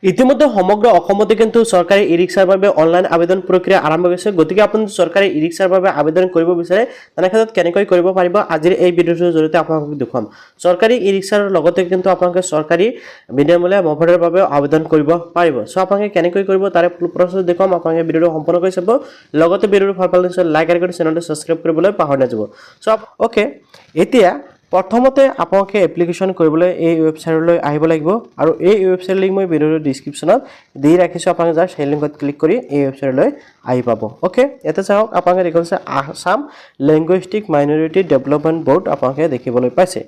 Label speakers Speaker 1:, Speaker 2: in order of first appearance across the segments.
Speaker 1: ইতিমধ্যে সমগ্ৰ অসমতে কিন্তু চৰকাৰী ই ৰিক্সাৰ বাবে অনলাইন আবেদন প্ৰক্ৰিয়া আৰম্ভ হৈছে। গতিকে আপুনি চৰকাৰী ই ৰিক্সাৰ বাবে আবেদন কৰিব বিচাৰে তেনে ক্ষেত্ৰত কেনেকৈ কৰিব পাৰিব আজিৰ এই ভিডিঅ'টোৰ জৰিয়তে আপোনালোকক দেখুৱাম। চৰকাৰী ই ৰিক্সাৰ লগতে কিন্তু আপোনালোকে চৰকাৰী বিনামূলীয়া মফাৰৰ বাবে আবেদন কৰিব পাৰিব। সো আপোনালোকে কেনেকৈ কৰিব তাৰে ফুল প্ৰচেছ দেখুৱাম। আপোনালোকে ভিডিঅ'টো সম্পূৰ্ণকৈ চাব, লগতে ভিডিঅ'টো ভাল পালে লাইক আৰু চেনেলটো ছাবস্ক্ৰাইব কৰিবলৈ পাহৰি নাযাব। সো ওকে, এতিয়া প্ৰথমতে আপোনালোকে এপ্লিকেশ্যন কৰিবলৈ এই ৱেবছাইটলৈ আহিব লাগিব আৰু এই ৱেবছাইট লিংক মই ভিডিঅ'ৰ ডিছক্ৰিপশ্যনত দি ৰাখিছোঁ। আপোনালোকে জাষ্ট সেই লিংকত ক্লিক কৰি এই ৱেবছাইটলৈ আহি পাব। ওকে, ইয়াতে চাওক আপোনালোকে দেখিছে Assam linguistic minority development board আপোনালোকে দেখিবলৈ পাইছে।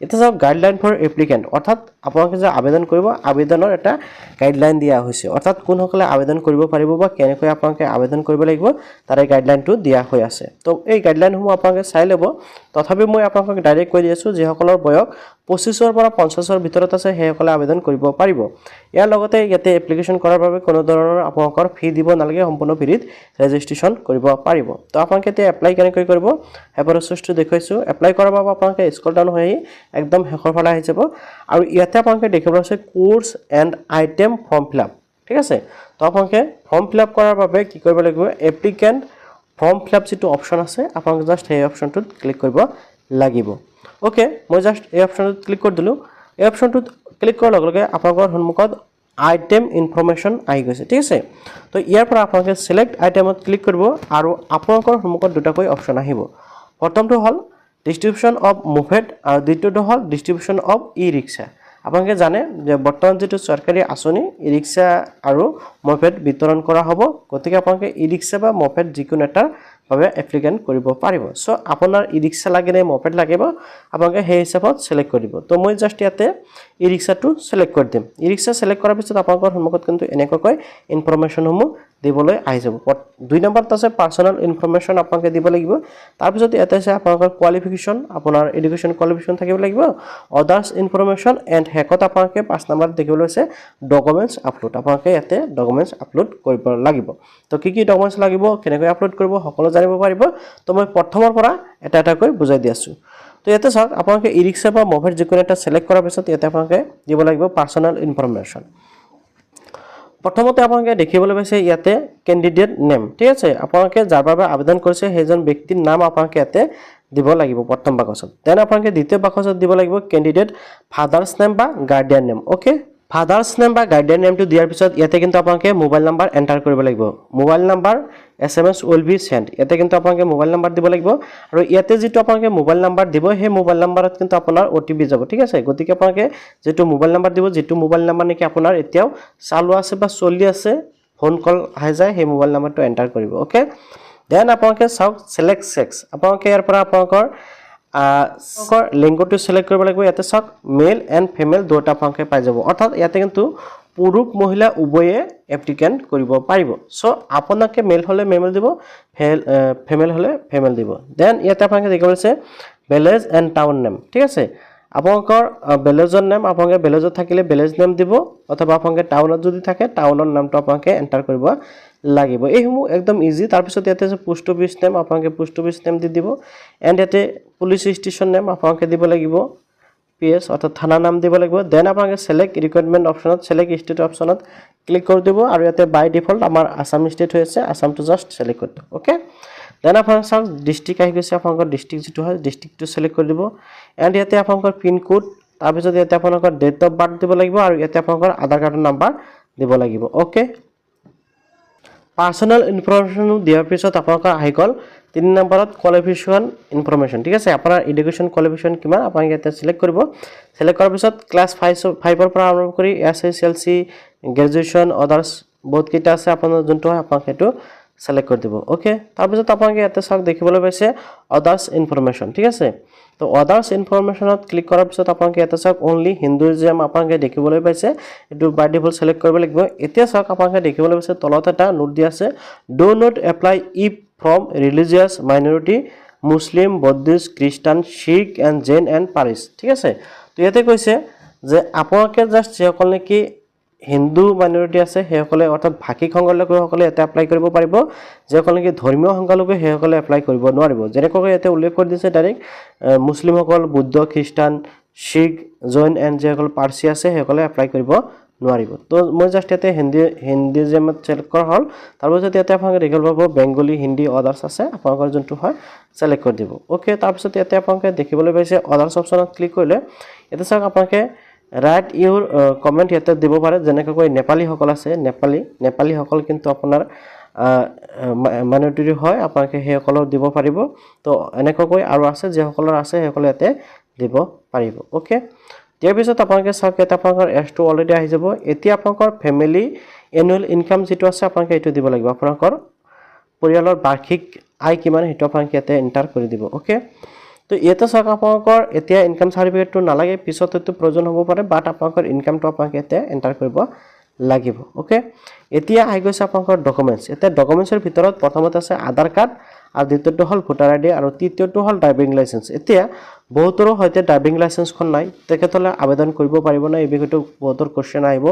Speaker 1: এতিয়া চাওক গাইডলাইন ফৰ এপ্লিকেণ্ট, অৰ্থাৎ আপোনালোকে যে আবেদন কৰিব আবেদনৰ এটা গাইডলাইন দিয়া হৈছে, অৰ্থাৎ কোনসকলে আবেদন কৰিব পাৰিব বা কেনেকৈ আপোনালোকে আবেদন কৰিব লাগিব তাৰে গাইডলাইনটো দিয়া হৈ আছে। তো এই গাইডলাইনসমূহ আপোনালোকে চাই ল'ব। তথাপি মই আপোনালোকক ডাইৰেক্ট কৈ দি আছোঁ, যিসকলৰ বয়স 25ৰ পৰা 50ৰ ভিতৰত আছে সেইসকলে আবেদন কৰিব পাৰিব। ইয়াৰ লগতে ইয়াতে এপ্লিকেশ্যন কৰাৰ বাবে কোনো ধৰণৰ আপোনালোকৰ ফি দিব নালাগে, সম্পূৰ্ণ ফ্ৰীত ৰেজিষ্ট্ৰেশ্যন কৰিব পাৰিব। তো আপোনালোকে এতিয়া এপ্লাই কেনেকৈ কৰিব সেই প্ৰচেছটো দেখুৱাইছোঁ। এপ্লাই কৰাৰ বাবে আপোনালোকে স্ক্ৰল ডাউন হৈ একদম শেষৰ ফালে আহি যাব আৰু ইয়াতে আপোনালোকে দেখিব আছে course and item form fill up, ঠিক আছে। তো আপোনালোকে ফৰ্ম ফিল আপ কৰাৰ বাবে কি কৰিব লাগিব, এপ্লিকেণ্ট ফৰ্ম ফিল আপ যিটো অপশ্যন আছে আপোনালোকে জাষ্ট সেই অপশ্যনটোত ক্লিক কৰিব লাগিব। ওকে, মই জাষ্ট এই অপশ্যনটোত ক্লিক কৰি দিলোঁ। এই অপশ্যনটোত ক্লিক কৰাৰ লগে লগে আপোনালোকৰ সন্মুখত আইটেম ইনফৰমেশ্যন আহি গৈছে, ঠিক আছে। তো ইয়াৰ পৰা আপোনালোকে ছিলেক্ট আইটেমত ক্লিক কৰিব আৰু আপোনালোকৰ সন্মুখত দুটাকৈ অপশ্যন আহিব। প্ৰথমটো হ'ল ডিষ্ট্ৰিবিউশ্যন অফ মুভেড আৰু দ্বিতীয়টো হ'ল ডিষ্ট্ৰিবিউশ্যন অফ ই ৰিক্সা। আপোনালোকে জানে যে বৰ্তমান যিটো চৰকাৰী আঁচনি ই ৰিক্সা আৰু মফেড বিতৰণ কৰা হ'ব। গতিকে আপোনালোকে ই ৰিক্সা বা মফেড যিকোনো এটাৰ বাবে এপ্লিকেণ্ট কৰিব পাৰিব। চ' আপোনাৰ ই ৰিক্সা লাগে নে মফেড লাগিব আপোনালোকে সেই হিচাপত ছিলেক্ট কৰিব। তো মই জাষ্ট ইয়াতে ই ৰিক্সাটো ছিলেক্ট কৰি দিম। ই ৰিক্সা ছিলেক্ট কৰাৰ পিছত আপোনালোকৰ সন্মুখত কিন্তু এনেকুৱাকৈ ইনফৰমেশ্যনসমূহ দিবলৈ আহি যাব। 2 নম্বৰত আছে পাৰ্চনেল ইনফৰমেশ্যন আপোনালোকে দিব লাগিব। তাৰপিছত ইয়াতে আছে আপোনালোকৰ কোৱালিফিকেশ্যন, আপোনাৰ এডুকেশ্যন কোৱালিফিকেশ্যন থাকিব লাগিব, আদাৰ্ছ ইনফৰমেশ্যন এণ্ড শেষত আপোনালোকে 5 নম্বৰত দেখিবলৈ আছে ডকুমেণ্টছ আপলোড। আপোনালোকে ইয়াতে ডকুমেণ্টছ আপলোড কৰিব লাগিব। তো কি ডকুমেণ্টছ লাগিব, কেনেকৈ আপলোড কৰিব সকলো জানিব পাৰিব। তো মই প্ৰথমৰ পৰা এটা এটাকৈ বুজাই দি আছোঁ। তো ইয়াতে চাওক আপোনালোকে ই ৰিক্সা বা মফেড যিকোনো এটা ছিলেক্ট কৰাৰ পিছত ইয়াতে আপোনালোকে দিব লাগিব পাৰ্চনেল ইনফৰমেশ্যন। প্ৰথমতে আপোনালোকে দেখিবলৈ পাইছে ইয়াতে কেণ্ডিডেট নেম, ঠিক আছে। আপোনালোকে যাৰ বাবে আবেদন কৰিছে সেইজন ব্যক্তিৰ নাম আপোনালোকে ইয়াতে দিব লাগিব প্ৰথম বাকচত। দেন আপোনালোকে দ্বিতীয় বাকচত দিব লাগিব কেণ্ডিডেট ফাদাৰ্ছ নেম বা Guardian name. Okay, father's name বা গাৰ্ডিয়ান নেমটো দিয়াৰ পিছত ইয়াতে কিন্তু আপোনালোকে মোবাইল নাম্বাৰ এণ্টাৰ কৰিব লাগিব। Mobile number SMS will be send, ইয়াতে কিন্তু আপোনালোকে মোবাইল নাম্বাৰ দিব লাগিব আৰু ইয়াতে যিটো আপোনালোকে মোবাইল নাম্বাৰ দিব সেই মোবাইল নাম্বাৰত কিন্তু আপোনাৰ OTP যাব, ঠিক আছে। গতিকে আপোনালোকে যিটো মোবাইল নাম্বাৰ দিব, যিটো মোবাইল নাম্বাৰ নেকি আপোনাৰ এতিয়াও চালু আছে বা চলি আছে, ফোন কল আহি যায়, সেই মোবাইল নাম্বাৰটো এণ্টাৰ কৰিব। ওকে, দেন আপোনালোকে চাওক ছিলেক্ট ছেক্স, আপোনালোকে ইয়াৰ পৰা আপোনালোকৰ লিংগটো ছিলেক্ট কৰিব লাগিব। ইয়াতে চাওক মেল এণ্ড ফিমেল দুটা আপোনালোকে পাই যাব, অৰ্থাৎ ইয়াতে কিন্তু পুৰুষ মহিলা উভয়ে এপ্লিকেণ্ট কৰিব পাৰিব। চ' আপোনালোকে মেল হ'লে মেল দিব, ফিমেল হ'লে ফিমেল দিব। দেন ইয়াতে আপোনালোকে দেখিব আছে ভিলেজ এণ্ড টাউন নেম, ঠিক আছে। আপোনালোকৰ ভিলেজৰ নেম আপোনালোকে ভিলেজত থাকিলে ভিলেজ নেম দিব, অথবা আপোনালোকে টাউনত যদি থাকে টাউনৰ নামটো আপোনালোকে এণ্টাৰ কৰিব লাগিব। এইসমূহ একদম ইজি। তাৰপিছত ইয়াতে আছে পোষ্ট অফিচ নেম, আপোনালোকে পোষ্ট অফিচ নেম দি দিব। এণ্ড ইয়াতে পুলিচ ষ্টেচন নেম আপোনালোকে দিব লাগিব, PS অৰ্থাৎ থানা নাম দিব লাগিব। দেন আপোনালোকে ছিলেক্ট ৰিকুৱাৰমেণ্ট অপশ্যনত ছিলেক্ট ষ্টেট অপশ্যনত ক্লিক কৰি দিব আৰু ইয়াতে বাই ডিফল্ট আমাৰ আছাম ষ্টেট হৈ আছে, আছামটো জাষ্ট ছিলেক্ট কৰি দিব। ওকে, দেন আপোনালোকে চাওক ডিষ্ট্ৰিক্ট আহি গৈছে, আপোনালোকৰ ডিষ্ট্ৰিক্ট যিটো হয় ডিষ্ট্ৰিক্টটো ছিলেক্ট কৰি দিব। এণ্ড ইয়াতে আপোনালোকৰ পিনক'ড, তাৰপিছত ইয়াতে আপোনালোকৰ ডেট অফ বাৰ্থ দিব লাগিব আৰু ইয়াতে আপোনালোকৰ আধাৰ কাৰ্ডৰ নাম্বাৰ দিব লাগিব। ওকে, পাৰ্চনেল ইনফৰমেশ্যন দিয়াৰ পিছত আপোনালোকৰ আহি গ'ল 3 নম্বৰত কোৱালিফিকেশ্যন ইনফৰমেশ্যন, ঠিক আছে। আপোনাৰ এডুকেশ্যন কোৱালিফিকেশ্যন কিমান আপোনালোকে ইয়াতে ছিলেক্ট কৰিব। ছিলেক্ট কৰাৰ পিছত ক্লাছ 5ৰ পৰা আৰম্ভ কৰি SSLC, গ্ৰেজুৱেশ্যন, আদাৰ্ছ বহুতকেইটা আছে, আপোনাৰ যোনটো হয় আপোনালোকে সেইটো ছিলেক্ট কৰি দিব। ওকে, তাৰপিছত আপোনালোকে ইয়াতে চাওক দেখিবলৈ পাইছে আদাৰ্ছ ইনফৰমেশ্যন, ঠিক আছে। তো আদাৰ্ছ ইনফৰমেশ্যনত ক্লিক কৰাৰ পিছত আপোনালোকে ইয়াতে চাওক অনলি হিন্দুইজম আপোনালোকে দেখিবলৈ পাইছে, এইটো বাই ডিফল্ট ছিলেক্ট কৰিব লাগিব। এতিয়া চাওক আপোনালোকে দেখিবলৈ পাইছে তলত এটা নোট দিয়া আছে, do not apply if from religious minority Muslim, Buddhist, খ্ৰীষ্টান, শিখ এণ্ড জৈন এণ্ড পাৰিছ, ঠিক আছে। তো ইয়াতে কৈছে যে আপোনালোকে জাষ্ট যিসকল নেকি হিন্দু মাইনৰিটি আছে সেইসকলে, অৰ্থাৎ ভাষিক সংখ্যালঘুসকলে ইয়াতে এপ্লাই কৰিব পাৰিব। যিসকল নেকি ধৰ্মীয় সংখ্যালঘু সেইসকলে এপ্লাই কৰিব নোৱাৰিব। যেনেকৈ ইয়াতে উল্লেখ কৰি দিছে ডাইৰেক্ট মুছলিমসকল, বুদ্ধ, খ্ৰীষ্টান, শিখ, জৈন এণ্ড যিসকল পাৰ্চী আছে সেইসকলে এপ্লাই কৰিব নোৱাৰিব তো মই জাষ্ট ইয়াতে হিন্দী যে চিলেক্ট কৰা হ'ল তাৰপিছত ইয়াতে আপোনালোকে দেখিব পাব বেংগলী হিন্দী আদাৰ্ছ আছে আপোনালোকৰ যোনটো হয় চিলেক্ট কৰি দিব ওকে তাৰপিছত ইয়াতে আপোনালোকে দেখিবলৈ পাইছে আদাৰ্ছ অপশ্যনত ক্লিক কৰিলে ইয়াতে চাওক আপোনালোকে ৰাইট ইউৰ কমেণ্ট ইয়াতে দিব পাৰে যেনেকৈ নেপালীসকল আছে নেপালীসকল কিন্তু আপোনাৰ মাইনৰিটি হয় আপোনালোকে সেইসকলক দিব পাৰিব তো এনেকৈ আৰু আছে যিসকলৰ আছে সেইসকলে ইয়াতে দিব পাৰিব ওকে ইয়াৰ পিছত আপোনালোকে চাওক ইয়াতে আপোনালোকৰ এছটো অলৰেডি আহি যাব এতিয়া আপোনালোকৰ ফেমিলি এনুৱেল ইনকাম যিটো আছে আপোনালোকে এইটো দিব লাগিব আপোনালোকৰ পৰিয়ালৰ বাৰ্ষিক আয় কিমান সেইটো আপোনালোকে ইয়াতে এণ্টাৰ কৰি দিব ওকে তো ইয়াতে চাওক আপোনালোকৰ এতিয়া ইনকাম চাৰ্টিফিকেটটো নালাগে পিছত এইটো প্ৰয়োজন হ'ব পাৰে বাট আপোনালোকৰ ইনকামটো আপোনালোকে ইয়াতে এণ্টাৰ কৰিব লাগিব ওকে এতিয়া আহি গৈছে আপোনালোকৰ ডকুমেণ্টছ এতিয়া ডকুমেণ্টছৰ ভিতৰত প্ৰথমতে আছে আধাৰ কাৰ্ড আৰু দ্বিতীয়টো হ'ল ভোটাৰ আইডি আৰু তৃতীয়টো হ'ল ড্ৰাইভিং লাইচেন্স এতিয়া বহুতৰো হয়তো ড্ৰাইভিং লাইচেন্সখন নাই তেখেতসকলে আবেদন কৰিব পাৰিব না এই বিষয়টো বহুতৰ কোৱেশ্চন আহিব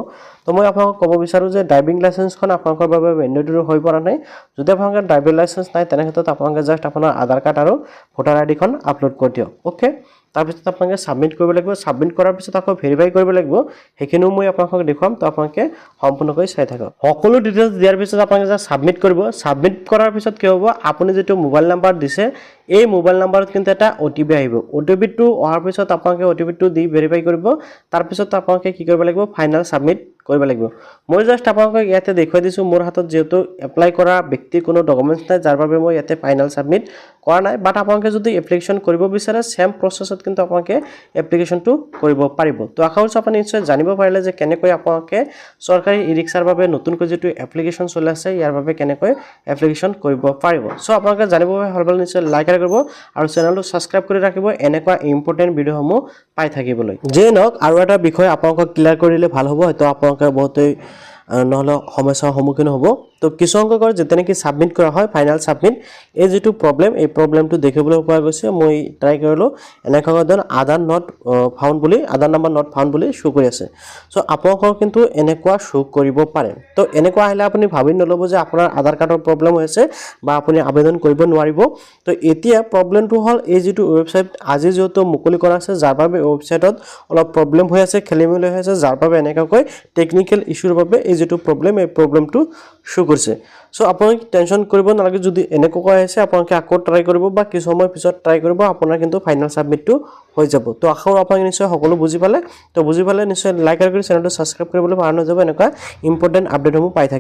Speaker 1: তো মই আপোনালোকক ক'ব বিচাৰোঁ যে ড্ৰাইভিং লাইচেন্সখন আপোনালোকৰ বাবে মেণ্ডেটৰী হৈ পৰা নাই যদি আপোনালোকৰ ড্ৰাইভিং লাইচেন্স নাই তেনে ক্ষেত্ৰত আপোনালোকে জাষ্ট আপোনাৰ আধাৰ কাৰ্ড আৰু ভোটাৰ আইডিখন আপলোড কৰি দিয়ক ওকে তাৰপিছত আপোনালোকে ছাবমিট কৰিব লাগিব ছাবমিট কৰাৰ পিছত আকৌ ভেৰিফাই কৰিব লাগিব সেইখিনিও মই আপোনালোকক দেখুৱাম তো আপোনালোকে সম্পূৰ্ণকৈ চাই থাকক সকলো ডিটেইলছ দিয়াৰ পিছত আপোনালোকে জাষ্ট ছাবমিট কৰিব ছাবমিট কৰাৰ পিছত কি হ'ব আপুনি যিটো মোবাইল নাম্বাৰ দিছে এই মোবাইল নাম্বাৰত কিন্তু এটা OTP আহিব OTPটো অহাৰ পিছত আপোনালোকে OTPটো দি ভেৰিফাই কৰিব তাৰপিছত আপোনালোকে কি কৰিব লাগিব ফাইনেল ছাবমিট কৰিব লাগিব মই জাষ্ট আপোনালোকক ইয়াতে দেখুৱাই দিছোঁ মোৰ হাতত যেহেতু এপ্লাই কৰা ব্যক্তিৰ কোনো ডকুমেণ্টছ নাই যাৰ বাবে মই ইয়াতে ফাইনেল ছাবমিট কৰা নাই বাট আপোনালোকে যদি এপ্লিকেশ্যন কৰিব বিচাৰে সেম প্ৰচেছত কিন্তু আপোনালোকে এপ্লিকেশ্যনটো কৰিব পাৰিব তো আশা কৰিছোঁ আপুনি নিশ্চয় জানিব পাৰিলে যে কেনেকৈ আপোনালোকে চৰকাৰী ই ৰিক্সাৰ বাবে নতুনকৈ যিটো এপ্লিকেশ্যন চলি আছে ইয়াৰ বাবে কেনেকৈ এপ্লিকেশ্যন কৰিব পাৰিব সো আপোনালোকে জানিব হ'লে নিশ্চয় লাইক কৰিব আৰু চেনেলটো ছাবস্ক্ৰাইব কৰি ৰাখিব এনেকুৱা ইম্পৰ্টেণ্ট ভিডিঅ'সমূহ পাই থাকিবলৈ যে নহওক আৰু এটা বিষয় আপোনালোকক ক্লিয়াৰ কৰিলে ভাল হ'ব হয়তো আপোনালোকে বহুতেই নহলে সমস্যাৰ সন্মুখীন হ'ব তো কিছু সংখ্যকৰ যেতে নেকি ছাবমিট কৰা হয় ফাইনেল ছাবমিট এই যেটো প্ৰবলেম এই প্ৰবলেমটো দেখিবলৈ পোৱা গৈছে মই ট্ৰাই কৰিলো এনেকৈ ধৰণ আধাৰ নাম্বাৰ নট ফাউণ্ড বুলি শো কৰি আছে সো আপোনালোকৰ কিন্তু এনেকুৱা শো কৰিব পাৰে তো এনেকুৱা আহিলে আপুনি ভাবি নলব যে আপোনাৰ আধাৰ কাৰ্ডৰ প্ৰবলেম হৈছে বা আপুনি আবেদন কৰিব নোৱাৰিব তো এতিয়া প্ৰবলেমটো হ'ল এই যেটো ওয়েবসাইট আজি যেটো মুকলি কৰা আছে যাৰ বাবে ওয়েবসাইটত অলপ প্ৰবলেম হৈ আছে খেলিমেলি হৈ আছে যাৰ বাবে এনেকৈ টেকনিক্যাল ইস্যুৰ বাবে এই যেটো প্ৰবলেম এই প্ৰবলেমটো শো কৰিছে সো আপুনি টেনশন কৰিব নালাগে যদি এনেকৈ আছে আপোনালোকে আকৌ ট্ৰাই কৰিব বা কিছু সময় পিছত ট্ৰাই কৰিব আপোনাৰ কিন্তু ফাইনেল ছাবমিটটো হৈ যাব তো আশা কৰোঁ আপুনি নিশ্চয় সকলো বুজি পালে নিশ্চয় লাইক আৰু চেনেলটো ছাবস্ক্ৰাইব কৰিবলৈ পাহৰি নাযাব এনেকুৱা ইম্পৰ্টেণ্ট আপডেটসমূহ পাই থাকিব